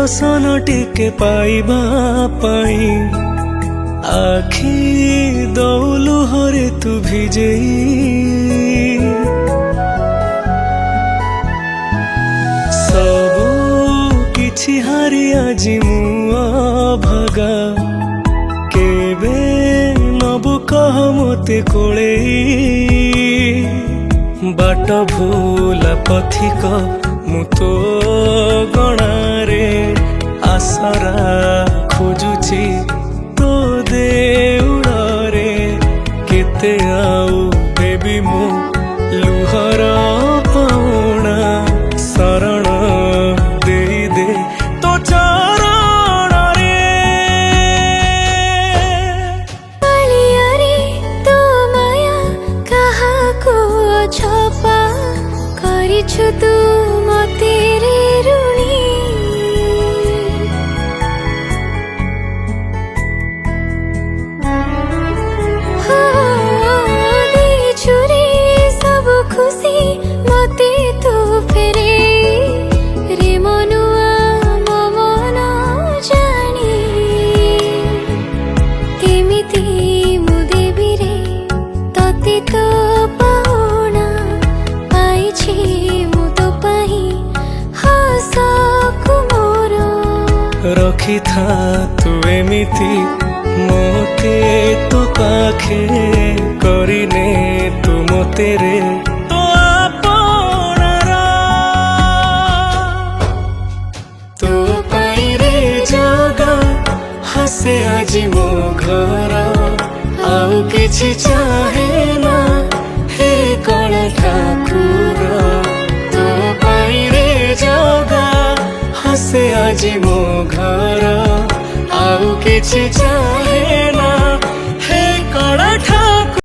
दर्शन टिके पाइबा पाई आखि दौलु हरे तू भिजेई सबु किछि हारी आजि मु अभागा केबे नबु कह मते कोळेई बाट भूला पथिक मु तो गणारे आसरा खोजुची तो देउड़े केते आउ बेबी मु लुहर पाउना शरण दे दे तो चरण रे अलियारे तो माया कहा को छपा करिछु तू मते रे ऋणी हो देछु रे सब खुशी मते तू फेरे रे मनुआ मो मन जानी केमिति मु देबी रे तते तो पाउना पाइछि मु तो पाही हसकु मोर रखी था तू एमिति मोते तो पाखे करिने तू मोते रे तो आपनारा तो पाई रे जगा हसे आज मो घर आउ किछि चाहे ना हे कण ठाकुर तो पाई रे जगा हसे आज मो घर आउ किछि चाहे